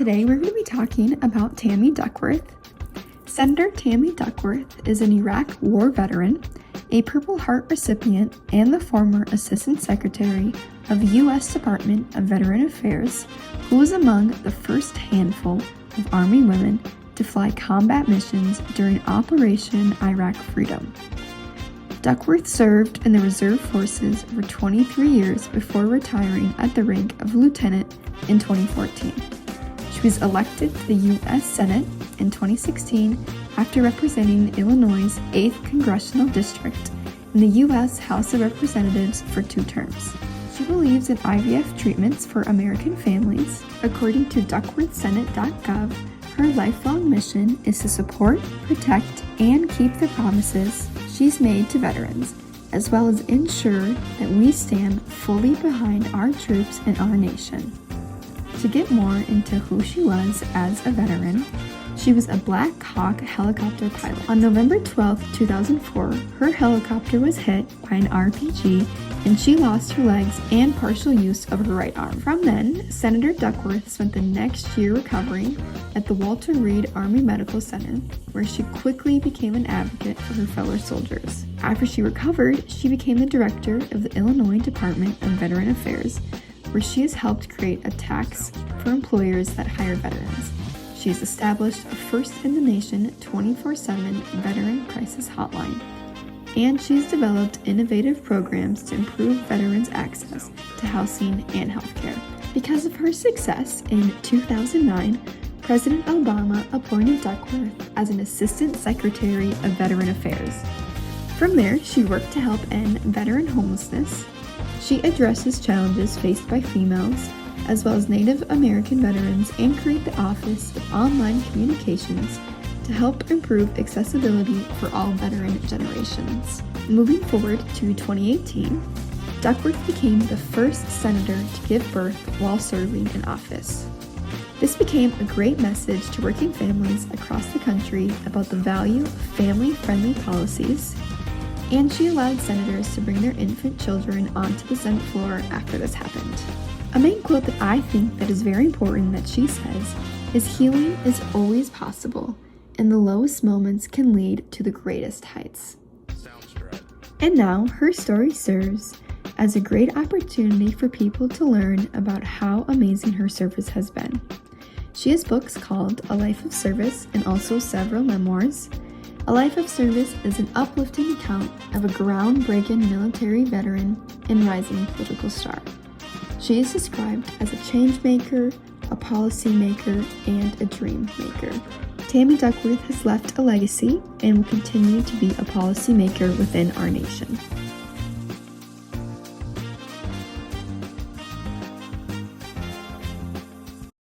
Today we're going to be talking about Tammy Duckworth. Senator Tammy Duckworth is an Iraq War veteran, a Purple Heart recipient, and the former Assistant Secretary of the U.S. Department of Veteran Affairs, who was among the first handful of Army women to fly combat missions during Operation Iraq Freedom. Duckworth served in the Reserve Forces for 23 years before retiring at the rank of lieutenant in 2014. She was elected to the U.S. Senate in 2016 after representing Illinois' 8th Congressional District in the U.S. House of Representatives for 2 terms. She believes in IVF treatments for American families. According to DuckworthSenate.gov, her lifelong mission is to support, protect, and keep the promises she's made to veterans, as well as ensure that we stand fully behind our troops and our nation. To get more into who she was as a veteran, she was a Black Hawk helicopter pilot. On November 12, 2004, her helicopter was hit by an RPG and she lost her legs and partial use of her right arm. From then, Senator Duckworth spent the next year recovering at the Walter Reed Army Medical Center, where she quickly became an advocate for her fellow soldiers. After she recovered, she became the director of the Illinois Department of Veteran Affairs, where she has helped create a tax for employers that hire veterans. She has established a first-in-the-nation 24/7 veteran crisis hotline, and she's developed innovative programs to improve veterans' access to housing and healthcare. Because of her success, in 2009, President Obama appointed Duckworth as an Assistant Secretary of Veteran Affairs. From there, she worked to help end veteran homelessness. She addresses challenges faced by females, as well as Native American veterans, and create the Office of Online Communications to help improve accessibility for all veteran generations. Moving forward to 2018, Duckworth became the first senator to give birth while serving in office. This became a great message to working families across the country about the value of family-friendly policies, and she allowed senators to bring their infant children onto the Senate floor after this happened. A main quote that I think that is very important that she says is, "Healing is always possible, and the lowest moments can lead to the greatest heights." And now her story serves as a great opportunity for people to learn about how amazing her service has been. She has books called A Life of Service and also several memoirs. A Life of Service is an uplifting account of a groundbreaking military veteran and rising political star. She is described as a change maker, a policy maker, and a dream maker. Tammy Duckworth has left a legacy and will continue to be a policy maker within our nation.